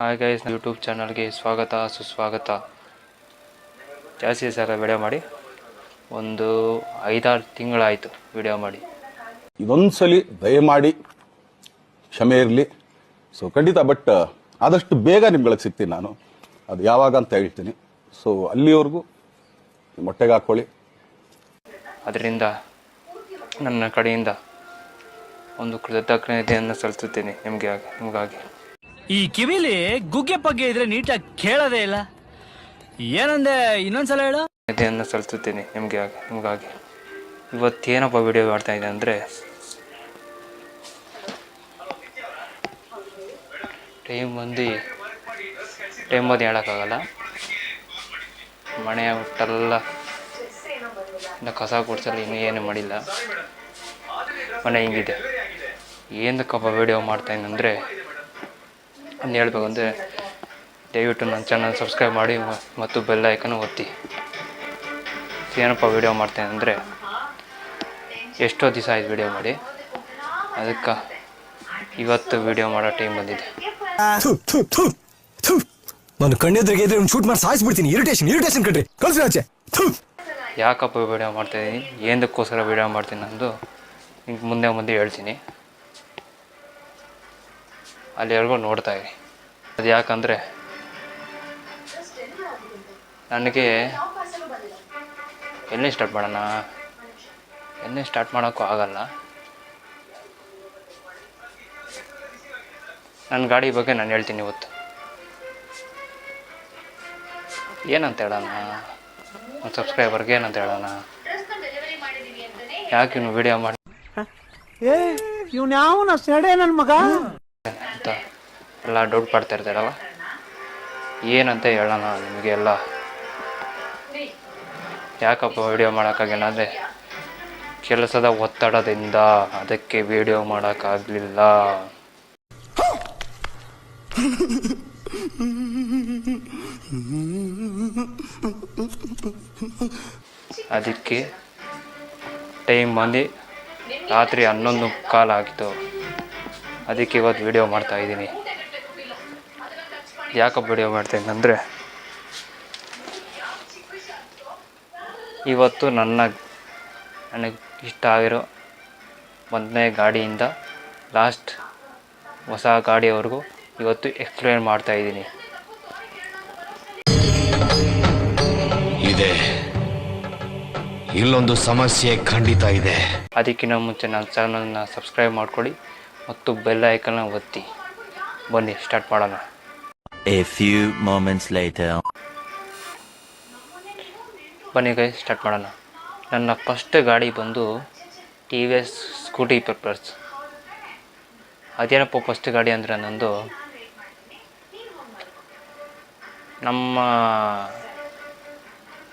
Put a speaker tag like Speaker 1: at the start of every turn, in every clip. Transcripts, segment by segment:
Speaker 1: Hi guys, YouTube ಚಾನಲ್ಗೆ ಸ್ವಾಗತ ಸುಸ್ವಾಗತ. ಜಾಸ್ತಿ ಸಲ ವಿಡಿಯೋ ಮಾಡಿ ಒಂದು 5-6 ತಿಂಗಳಾಯಿತು ವಿಡಿಯೋ ಮಾಡಿ.
Speaker 2: ಇದೊಂದ್ಸಲಿ ದಯಮಾಡಿ ಕ್ಷಮೆ ಇರಲಿ. ಸೊ ಖಂಡಿತ, ಬಟ್ ಆದಷ್ಟು ಬೇಗ ನಿಮ್ಗಳಿಗೆ ಸಿಗ್ತೀನಿ ನಾನು. ಅದು ಯಾವಾಗ ಅಂತ ಹೇಳ್ತೀನಿ. ಸೊ ಅಲ್ಲಿವರೆಗೂ ಮೊಟ್ಟೆಗೆ ಹಾಕೊಳ್ಳಿ.
Speaker 1: ಅದರಿಂದ ನನ್ನ ಕಡೆಯಿಂದ ಒಂದು ಕೃತಜ್ಞತೆಯನ್ನು ಸಲ್ಲಿಸುತ್ತೇನೆ ನಿಮಗಾಗಿ.
Speaker 3: ಈ ಕಿವಿಲಿ ಗುಗ್ಗೆ ಪಗ್ಗೆ ಇದ್ರೆ ನೀಟಾಗಿ ಕೇಳೋದೇ ಇಲ್ಲ. ಏನಂದೆ, ಇನ್ನೊಂದ್ಸಲ ಹೇಳು.
Speaker 1: ಇದನ್ನು ಸಲ್ಲಿಸುತ್ತೇನೆ ನಿಮಗಾಗಿ. ಇವತ್ತೇನಪ್ಪ ವಿಡಿಯೋ ಮಾಡ್ತಾ ಇದೆ ಅಂದರೆ, ಟೈಮ್ ಬಂದು ಹೇಳೋಕ್ಕಾಗಲ್ಲ. ಮನೆ ಒಟ್ಟೆಲ್ಲ ಇನ್ನು ಕಸ ಗುಡಿಸಲು ಇನ್ನೂ ಏನು ಮಾಡಿಲ್ಲ. ಮನೆ ಹಿಂಗಿದೆ. ಏನಕ್ಕಪ್ಪ ವಿಡಿಯೋ ಮಾಡ್ತಾಯಿದ್ದೆ ಅಂದರೆ, ಅಂತ ಹೇಳ್ಬೇಕಂದ್ರೆ ದಯವಿಟ್ಟು ನನ್ನ ಚಾನಲ್ ಸಬ್ಸ್ಕ್ರೈಬ್ ಮಾಡಿ ಮತ್ತು ಬೆಲ್ ಐಕನ್ ಒತ್ತಿ. ಏನಪ್ಪ ವಿಡಿಯೋ ಮಾಡ್ತೇನೆ ಅಂದರೆ, ಎಷ್ಟೋ ದಿವಸ ಆಯ್ತು ವಿಡಿಯೋ ಮಾಡಿ, ಅದಕ್ಕೆ ಇವತ್ತು ವಿಡಿಯೋ ಮಾಡೋ ಟೈಮ್ ಬಂದಿದೆ.
Speaker 4: ನಾನು ಕಣ್ಣೆದ್ರಿಗೆ ಇದ್ರೆ ಶೂಟ್ ಮಾಡಿ ಸಾಯಿಸ್ಬಿಡ್ತೀನಿ. ಇರಿಟೇಷನ್ ಕಣ್ರಿ, ಕಳ್ಸಿ ಆಚೆ.
Speaker 1: ಯಾಕಪ್ಪ ವಿಡಿಯೋ ಮಾಡ್ತಾಯಿದ್ದೀನಿ, ಏನಕ್ಕೋಸ್ಕರ ವಿಡಿಯೋ ಮಾಡ್ತೀನಿ ಅಂದು ನಿಮ್ಗೆ ಮುಂದೆ ಹೇಳ್ತೀನಿ. ಅಲ್ಲಿವರೆಗೂ ನೋಡ್ತಾ ಇರಿ. ಅದು ಯಾಕಂದರೆ ನನಗೆ ಎಲ್ಲಿ ಸ್ಟಾರ್ಟ್ ಮಾಡೋಕ್ಕೂ ಆಗಲ್ಲ. ನನ್ನ ಗಾಡಿ ಬಗ್ಗೆ ನಾನು ಹೇಳ್ತೀನಿ ಇವತ್ತು. ಏನಂತ ಹೇಳೋಣ, ಒಂದು ಸಬ್ಸ್ಕ್ರೈಬರ್ಗೆ ಏನಂತ ಹೇಳೋಣ, ಯಾಕೆ ಇನ್ನು ವಿಡಿಯೋ ಮಾಡಿ
Speaker 5: ಇವನ್ಯಾವನ ಸೆಡೆ ನನ್ನ ಮಗ
Speaker 1: ಅಂತ ಎಲ್ಲ ಡೌಟ್ ಪಡ್ತಾ ಇರ್ತಾರಲ್ಲ, ಏನಂತ ಹೇಳೋಣ ನಿಮಗೆ ಎಲ್ಲ. ಯಾಕಪ್ಪ ವಿಡಿಯೋ ಮಾಡೋಕ್ಕಾಗಿಲ್ಲ ಅಂದರೆ, ಕೆಲಸದ ಒತ್ತಡದಿಂದ ಅದಕ್ಕೆ ವಿಡಿಯೋ ಮಾಡೋಕ್ಕಾಗಲಿಲ್ಲ. ಅದಕ್ಕೆ ಟೈಮ್ ಬಂದು ರಾತ್ರಿ 11:15 ಆಗಿತ್ತು. ಅದಕ್ಕೆ ಇವತ್ತು ವಿಡಿಯೋ ಮಾಡ್ತಾಯಿದ್ದೀನಿ. ಯಾಕಪ್ಪ ವಿಡಿಯೋ ಮಾಡ್ತಾಯಿದ್ದೀನಿ ಅಂದರೆ, ಇವತ್ತು ನನಗೆ ಇಷ್ಟ ಆಗಿರೋ 1ನೇ ಗಾಡಿಯಿಂದ ಲಾಸ್ಟ್ ಹೊಸ ಗಾಡಿಯವರೆಗೂ ಇವತ್ತು ಎಕ್ಸ್ಪ್ಲೇನ್ ಮಾಡ್ತಾಯಿದ್ದೀನಿ.
Speaker 4: ಇಲ್ಲೊಂದು ಸಮಸ್ಯೆ ಖಂಡಿತ ಇದೆ.
Speaker 1: ಅದಕ್ಕಿಂತ ಮುಂಚೆ ನನ್ನ ಚಾನಲ್ನ ಸಬ್ಸ್ಕ್ರೈಬ್ ಮಾಡ್ಕೊಳ್ಳಿ ಮತ್ತು ಬೆಲ್ ಐಕನ್ನ ಒತ್ತಿ. ಬನ್ನಿ ಸ್ಟಾರ್ಟ್ ಮಾಡೋಣ.
Speaker 6: A few moments later.
Speaker 1: ಬನ್ನಿ ಗೈಸ್, ಸ್ಟಾರ್ಟ್ ಮಾಡೋಣ. ನನ್ನ ಫಸ್ಟ್ ಗಾಡಿ ಬಂದು TVS ಸ್ಕೂಟಿ ಪೆಪ್ಪರ್ಸ್. ಅದೇನಪ್ಪ ಫಸ್ಟ್ ಗಾಡಿ ಅಂದರೆ, ನಂದು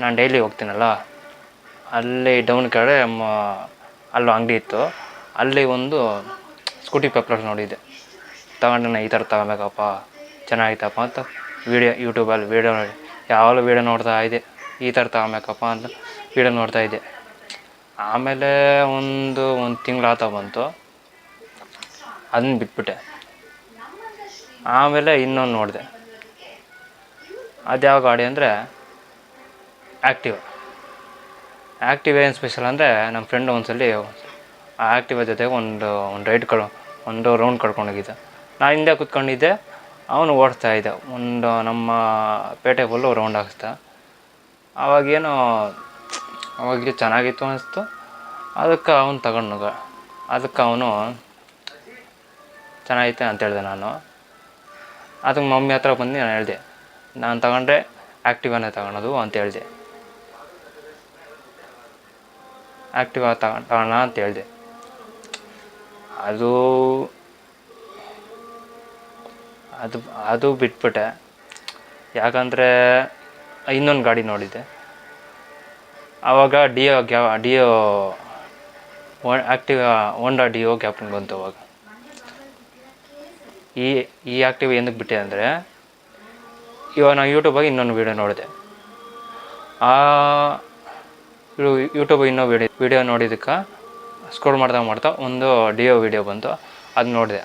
Speaker 1: ನಾನು ಡೈಲಿ ಹೋಗ್ತೀನಲ್ಲ, ಅಲ್ಲಿ ಡೌನ್ ಕಡೆ ಅಲ್ಲೂ ಅಂಗಡಿ ಇತ್ತು. ಅಲ್ಲಿ ಒಂದು ಸ್ಕೂಟಿ ಪೆಪ್ಪರ್ಸ್ ನೋಡಿದ್ದೆ. ತಗೊಂಡು ಈ ಥರ ತಗೊಬೇಕಪ್ಪ, ಚೆನ್ನಾಗಿತ್ತಪ್ಪ ಅಂತ ಯೂಟ್ಯೂಬಲ್ಲಿ ಯಾವಾಗಲೂ ವೀಡಿಯೋ ನೋಡ್ತಾ ಇದ್ದೆ. ಈ ಥರ ತಗೊಬೇಕಪ್ಪ ಅಂತ ವೀಡಿಯೋ ನೋಡ್ತಾ ಇದ್ದೆ. ಆಮೇಲೆ ಒಂದು ತಿಂಗಳು ಬಂತು, ಅದನ್ನ ಬಿಟ್ಬಿಟ್ಟೆ. ಆಮೇಲೆ ಇನ್ನೊಂದು ನೋಡಿದೆ. ಅದ್ಯಾವ ಗಾಡಿ ಅಂದರೆ ಆ್ಯಕ್ಟಿವ್ ಏನು ಸ್ಪೆಷಲ್ ಅಂದರೆ, ನಮ್ಮ ಫ್ರೆಂಡ್ ಒಂದ್ಸಲಿ ಆ ಆ್ಯಕ್ಟಿವ ಜೊತೆಗೆ ಒಂದು ರೌಂಡ್ ಕರ್ಕೊಂಡೋಗಿದ್ದೆ. ನಾನು ಹಿಂದೆ ಕೂತ್ಕೊಂಡಿದ್ದೆ, ಅವನು ಓಡಿಸ್ತಾ ಇದ್ದೆ. ನಮ್ಮ ಪೇಟೆ ಫುಲ್ಲು ರೌಂಡ್ ಹಾಕಿಸ್ದ. ಅವಾಗಲೇ ಚೆನ್ನಾಗಿತ್ತು ಅನಿಸ್ತು. ಅದಕ್ಕೆ ಅವನು ತಗೊಂಡು ಅವನು ಚೆನ್ನಾಗೈತೆ ಅಂತ ಹೇಳಿದೆ. ನಾನು ಅದಕ್ಕೆ ಮಮ್ಮಿ ಹತ್ರ ಬಂದು ನಾನು ಹೇಳಿದೆ, ನಾನು ತಗೊಂಡ್ರೆ ಆ್ಯಕ್ಟಿವಾನೇ ತಗೊಳೋದು ಅಂತ ಹೇಳಿದೆ. ಆ್ಯಕ್ಟಿವಾ ತಗೋಣ ಅಂತ ಹೇಳಿದೆ. ಅದು ಬಿಟ್ಬಿಟ್ಟೆ. ಯಾಕಂದರೆ ಇನ್ನೊಂದು ಗಾಡಿ ನೋಡಿದ್ದೆ. ಆವಾಗ ಡಿಯೋ ಆ್ಯಕ್ಟಿವಾ ಹೋಂಡಾ ಡಿಯೋ ಕ್ಯಾಪ್ಟನ್ ಬಂತು. ಅವಾಗ ಈ ಆ್ಯಕ್ಟಿವ್ ಏನಕ್ಕೆ ಬಿಟ್ಟೆ ಅಂದರೆ, ಇವಾಗ ನಾನು ಯೂಟ್ಯೂಬಾಗಿ ಇನ್ನೊಂದು ವೀಡಿಯೋ ನೋಡಿದೆ. ಯೂಟ್ಯೂಬ್ ಇನ್ನೂ ವೀಡಿಯೋ ನೋಡಿದ್ದಕ್ಕೆ ಸ್ಕ್ರೋಲ್ ಮಾಡ್ತಾ ಒಂದು ಡಿಯೋ ವೀಡಿಯೋ ಬಂತು. ಅದು ನೋಡಿದೆ.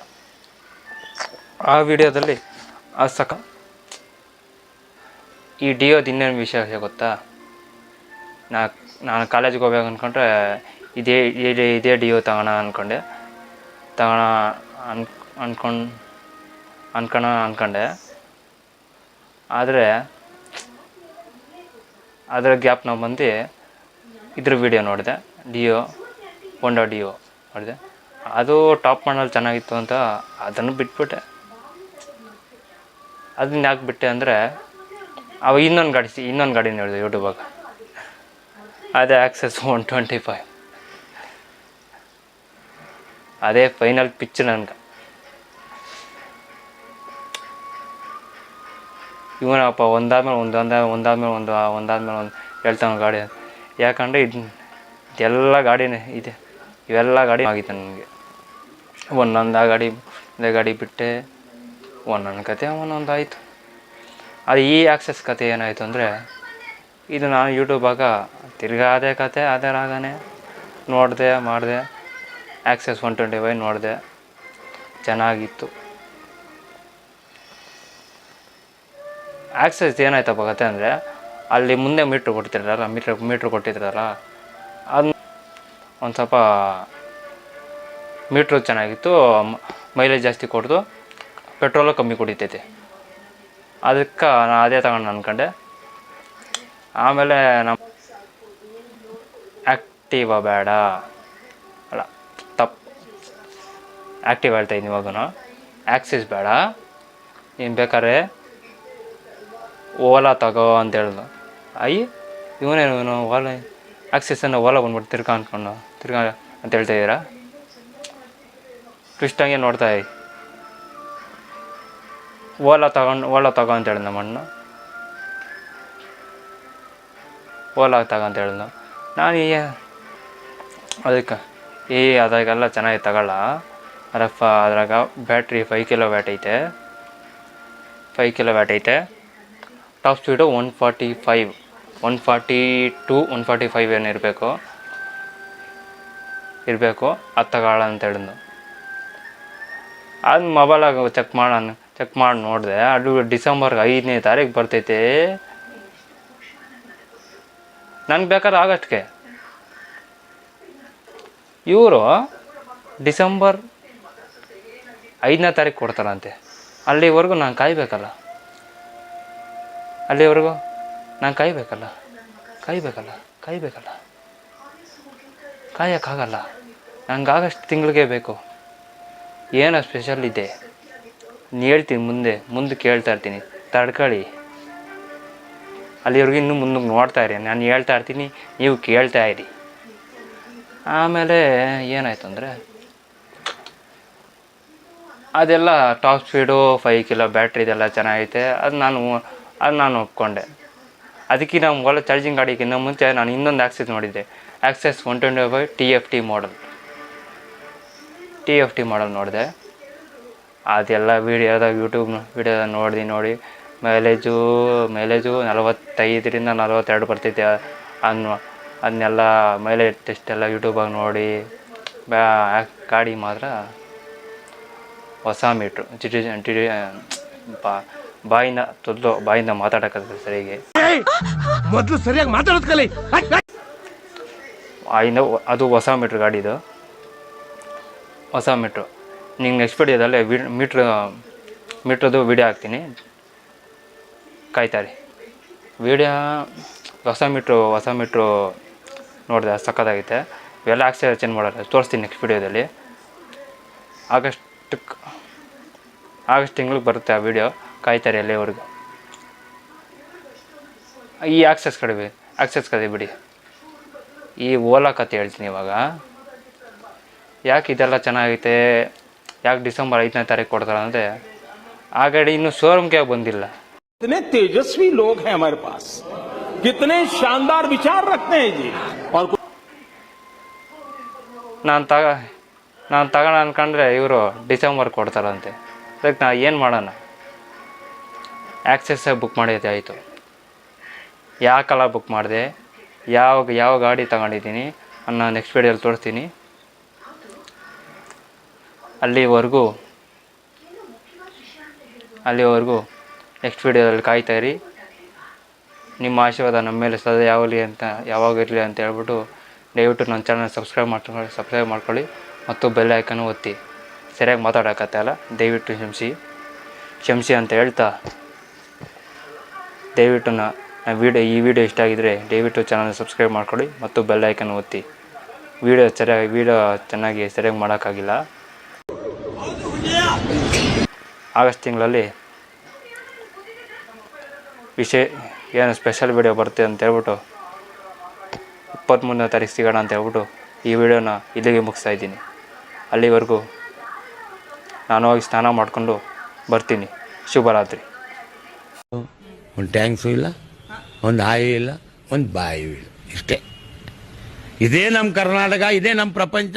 Speaker 1: ಆ ವಿಡಿಯೋದಲ್ಲಿ ಅದು ಈ ಡಿಯೋದು ಇನ್ನೇನು ವಿಷಯ ಗೊತ್ತಾ, ನಾನು ಕಾಲೇಜಿಗೆ ಹೋಗ್ಬೇಕು ಅಂದ್ಕೊಂಡ್ರೆ ಇದೇ ಡಿಯೋ ತಗೋಣ ಅಂದ್ಕೊಂಡೆ, ಅಂದ್ಕೊಂಡೆ. ಆದರೆ ಅದರ ಗ್ಯಾಪ್ ನಾವು ಬಂದು ಇದ್ರ ವೀಡಿಯೋ ನೋಡಿದೆ, ಹೋಂಡಾ ಡಿಯೋ ನೋಡಿದೆ. ಅದು ಟಾಪ್ ಮಾಡಲ್ ಚೆನ್ನಾಗಿತ್ತು ಅಂತ ಅದನ್ನು ಬಿಟ್ಬಿಟ್ಟೆ. ಅದನ್ನ ಯಾಕೆ ಬಿಟ್ಟೆ ಅಂದರೆ ಅವ ಇನ್ನೊಂದು ಗಾಡಿ ನೋಡಿದೆ ಯೂಟ್ಯೂಬಾಗ, ಅದೇ ಆಕ್ಸೆಸ್ 125. ಅದೇ ಫೈನಲ್ ಪಿಚ್ ನನಗೆ. ಇವನಪ್ಪ ಒಂದಾದ್ಮೇಲೆ ಒಂದು ಹೇಳ್ತಾನೆ ಗಾಡಿ. ಯಾಕಂದರೆ ಇದೆಲ್ಲ ಗಾಡಿನೇ ಇದೆ, ಇವೆಲ್ಲ ಗಾಡಿ ಆಗಿತ್ತು ನನಗೆ. ಒಂದೇ ಗಾಡಿ ಬಿಟ್ಟೆ, ಒಂದೊಂದು ಕತೆ ಒಂದೊಂದಾಯಿತು. ಅದು ಈ ಆಕ್ಸೆಸ್ ಕತೆ ಏನಾಯಿತು ಅಂದರೆ, ಇದು ನಾನು ಯೂಟ್ಯೂಬಾಗ ತಿರ್ಗಾ ಅದೇ ಕತೆ ಅದೇ ರಾಗನೇ ಮಾಡಿದೆ. ಆಕ್ಸೆಸ್ 125 ನೋಡಿದೆ, ಚೆನ್ನಾಗಿತ್ತು. ಆಕ್ಸೆಸ್ ಏನಾಯ್ತಪ್ಪ ಕತೆ ಅಂದರೆ, ಅಲ್ಲಿ ಮುಂದೆ ಮೀಟ್ರ್ ಕೊಟ್ಟಿದ್ರಲ್ಲ ಅದು ಒಂದು ಸ್ವಲ್ಪ ಮೀಟ್ರು ಚೆನ್ನಾಗಿತ್ತು, ಮೈಲೇಜ್ ಜಾಸ್ತಿ ಕೊಡ್ತು, ಪೆಟ್ರೋಲು ಕಮ್ಮಿ ಕುಡಿತೈತೆ. ಅದಕ್ಕೆ ನಾನು ಅದೇ ತಗೊಂಡು ಅಂದ್ಕೊಂಡೆ. ಆಮೇಲೆ ನಮ್ಮ ಆ್ಯಕ್ಟಿವಾ ಬೇಡ, ಅಲ್ಲ ಆ್ಯಕ್ಟಿವ್ ಹೇಳ್ತಾಯಿದ್ದೀನಿ ಇವಾಗೂ. ಆ್ಯಕ್ಸಿಸ್ ಬೇಡ, ನೀನು ಬೇಕಾದ್ರೆ ಓಲಾ ತಗೋ ಅಂತ ಹೇಳ್ದು. ಇವನೇನು ಓಲಾ ಆ್ಯಕ್ಸಿಸನ್ನು ಓಲಾ ಬಂದ್ಬಿಟ್ಟು ತಿರ್ಗಾ ಅಂತ ಹೇಳ್ತಾಯಿದ್ದೀರಾ. ಟ್ವಿಸ್ಟಾಗೆ ನೋಡ್ತಾ ಓಲಾ ತಗೋ ಅಂತ ಹೇಳಿದ ನಮ್ಮಣ್ಣ. ಓಲಾ ತಗೋ ಅಂತ ಹೇಳಿದ್ನು. ನಾನು ಅದಕ್ಕೆ ಅದಾಗೆಲ್ಲ ಚೆನ್ನಾಗಿ ತಗೊಳ್ಳ. ಅದ್ರಾಗ ಬ್ಯಾಟ್ರಿ 5 ಕಿಲೋವ್ಯಾಟ್ ಐತೆ, 5 ಕಿಲೋವ್ಯಾಟ್ ಐತೆ. ಟಾಪ್ ಸ್ಪೀಡು 145, 142, 145 ಏನು ಇರಬೇಕು. ಅದು ತಗೊಳ್ಳ ಅಂತ ಹೇಳಿದ್ನು. ಅದು ಮೊಬೈಲಾಗ ಚೆಕ್ ಮಾಡಿ ನೋಡಿದೆ, ಅದು ಡಿಸೆಂಬರ್ 5ನೇ ತಾರೀಕು ಬರ್ತೈತೆ. ನನಗೆ ಬೇಕಾದ್ರೆ ಆಗಸ್ಟ್ಗೆ, ಇವರು ಡಿಸೆಂಬರ್ 5ನೇ ತಾರೀಕು ಕೊಡ್ತಾರಂತೆ. ಅಲ್ಲಿವರೆಗೂ ನಾನು ಕಾಯ್ಬೇಕಲ್ಲ, ಕಾಯೋಕ್ಕಾಗಲ್ಲ. ನಂಗೆ ಆಗಸ್ಟ್ ತಿಂಗಳಿಗೆ ಬೇಕು. ಏನೋ ಸ್ಪೆಷಲ್ ಇದೆ, ಹೇಳ್ತೀನಿ ಮುಂದೆ ಕೇಳ್ತಾ ಇರ್ತೀನಿ, ತಡ್ಕೊಳ್ಳಿ. ಅಲ್ಲಿವರೆಗೂ ಇನ್ನೂ ಮುಂದಕ್ಕೆ ನೋಡ್ತಾ ಇರಿ, ನಾನು ಹೇಳ್ತಾ ಇರ್ತೀನಿ, ನೀವು ಕೇಳ್ತಾ ಇರಿ. ಆಮೇಲೆ ಏನಾಯ್ತು ಅಂದರೆ, ಅದೆಲ್ಲ ಟಾಪ್ ಸ್ಪೀಡು 5 ಕಿಲೋ ಬ್ಯಾಟ್ರಿ ಇದೆಲ್ಲ ಚೆನ್ನಾಗೈತೆ. ಅದು ನಾನು ಒಪ್ಕೊಂಡೆ. ಅದಕ್ಕೆ ನಾವು ಒಳ್ಳೆ ಚಾರ್ಜಿಂಗ್ ಗಾಡಿಗಿಂತ ಮುಂಚೆ ನಾನು ಇನ್ನೊಂದು ಆಕ್ಸೆಸ್ ನೋಡಿದ್ದೆ, ಆಕ್ಸೆಸ್ 125 TFT ಮಾಡಲ್ ನೋಡಿದೆ. ಅದೆಲ್ಲ ಯೂಟ್ಯೂಬ್ ವೀಡಿಯೋದ ನೋಡಿ ಮೈಲೇಜು 45ರಿಂದ 42 ಬರ್ತೈತೆ ಅದನ್ನೆಲ್ಲ ಮೈಲೇಜ್ ಟೆಸ್ಟ್ ಎಲ್ಲ ಯೂಟ್ಯೂಬಾಗಿ ನೋಡಿ. ಗಾಡಿ ಮಾತ್ರ ಹೊಸ ಮೀಟ್ರು, ಬಾಯಿಂದ ಮಾತಾಡೋಕ್ಕಂತ ಸರಿಗೆ
Speaker 5: ಮೊದಲು ಸರಿಯಾಗಿ ಮಾತಾಡೋದು ಕಲಿ.
Speaker 1: ಅದು ಹೊಸ ಮೀಟ್ರ್ ಗಾಡಿದು, ಹೊಸ ಮೀಟ್ರು. ನಿಂಗೆ ನೆಕ್ಸ್ಟ್ ವಿಡಿಯೋದಲ್ಲೇ ಮೀಟ್ರದ್ದು ವಿಡಿಯೋ ಹಾಕ್ತೀನಿ, ಕಾಯ್ತಾರೆ. ಹೊಸ ಮೀಟ್ರು ನೋಡಿದೆ, ಸಕ್ಕತ್ತಾಗೈತೆ. ಇವೆಲ್ಲ ಆಕ್ಸಿಜನ್ ಚೇಂಜ್ ಮಾಡೋಲ್ಲ, ತೋರಿಸ್ತೀನಿ ನೆಕ್ಸ್ಟ್ ವಿಡಿಯೋದಲ್ಲಿ. ಆಗಸ್ಟ್ ತಿಂಗಳಿಗೆ ಬರುತ್ತೆ ಆ ವಿಡಿಯೋ, ಕಾಯ್ತಾರೆ ಅಲ್ಲಿವರೆಗೂ. ಈ ಆಕ್ಸೆಸ್ ಕಡೆ ಬಿಡಿ. ಈ ಓಲಾ ಕತೆ ಹೇಳ್ತೀನಿ ಇವಾಗ. ಯಾಕೆ ಇದೆಲ್ಲ ಚೆನ್ನಾಗೈತೆ, ಯಾಕೆ ಡಿಸೆಂಬರ್ 5ನೇ ತಾರೀಕು ಕೊಡ್ತಾರೆ ಅಂದರೆ, ಆ ಗಾಡಿ ಇನ್ನೂ ಶೋರೂಮ್ಗೆ ಬಂದಿಲ್ಲ.
Speaker 7: कितने तेजस्वी लोग हैं हमारे पास, कितने शानदार विचार रखते हैं जी. और
Speaker 1: ನಾನು ತಗೋಣ ಅನ್ಕೊಂಡ್ರೆ ಇವರು ಡಿಸೆಂಬರ್ ಕೊಡ್ತಾರಂತೆ. ಅದಕ್ಕೆ ನಾ ಏನು ಮಾಡೋಣ, ಆ್ಯಕ್ಸೆಸ್ಸೇ ಬುಕ್ ಮಾಡಿದೆ ಆಯಿತು. ಯಾಕಲ್ಲ ಬುಕ್ ಮಾಡಿದೆ, ಯಾವ ಗಾಡಿ ತಗೊಂಡಿದ್ದೀನಿ ಅನ್ನೋ ನೆಕ್ಸ್ಟ್ ವಿಡಿಯೋಲಿ ತೋರಿಸ್ತೀನಿ. ಅಲ್ಲಿವರೆಗೂ ನೆಕ್ಸ್ಟ್ ವೀಡಿಯೋದಲ್ಲಿ ಕಾಯ್ತಾ ಇರಿ. ನಿಮ್ಮ ಆಶೀರ್ವಾದ ನಮ್ಮ ಮೇಲೆ ಸದಾ ಯಾವಾಗ ಇರಲಿ ಅಂತ ಹೇಳ್ಬಿಟ್ಟು ದಯವಿಟ್ಟು ನನ್ನ ಚಾನಲ್ ಸಬ್ಸ್ಕ್ರೈಬ್ ಮಾಡ್ಕೊಳ್ಳಿ ಮತ್ತು ಬೆಲ್ ಐಕನ್ ಒತ್ತಿ. ಸರಿಯಾಗಿ ಮಾತಾಡೋಕ್ಕಾಗಲ್ಲ, ದಯವಿಟ್ಟು ಕ್ಷಮಿಸಿ ಅಂತ ಹೇಳ್ತಾ ದಯವಿಟ್ಟು ಈ ವಿಡಿಯೋ ಇಷ್ಟ ಆಗಿದರೆ ದಯವಿಟ್ಟು ಚಾನಲ್ ಸಬ್ಸ್ಕ್ರೈಬ್ ಮಾಡ್ಕೊಳ್ಳಿ ಮತ್ತು ಬೆಲ್ ಐಕನ್ ಒತ್ತಿ. ವಿಡಿಯೋ ಚೆನ್ನಾಗಿ ಸರಿಯಾಗಿ ಮಾಡೋಕ್ಕಾಗಿಲ್ಲ. ಆಗಸ್ಟ್ ತಿಂಗಳಲ್ಲಿ ಏನು ಸ್ಪೆಷಲ್ ವಿಡಿಯೋ ಬರುತ್ತೆ ಅಂತ ಹೇಳ್ಬಿಟ್ಟು 23ನೇ ತಾರೀಕು ಸಿಗೋಣ ಅಂತ ಹೇಳ್ಬಿಟ್ಟು ಈ ವಿಡಿಯೋನ ಇಲ್ಲಿಗೆ ಮುಗಿಸ್ತಾ ಇದ್ದೀನಿ. ಅಲ್ಲಿವರೆಗೂ ನಾನು ಹೋಗಿ ಸ್ನಾನ ಮಾಡಿಕೊಂಡು ಬರ್ತೀನಿ. ಶುಭರಾತ್ರಿ.
Speaker 5: ಒಂದು ಟ್ಯಾಂಕ್ಸು ಇಲ್ಲ, ಒಂದು ಹಾಯಿ ಇಲ್ಲ, ಒಂದು ಬಾಯಿ ಇಲ್ಲ, ಇಷ್ಟೇ. ಇದೇ ನಮ್ಮ ಕರ್ನಾಟಕ, ಇದೇ ನಮ್ಮ ಪ್ರಪಂಚ.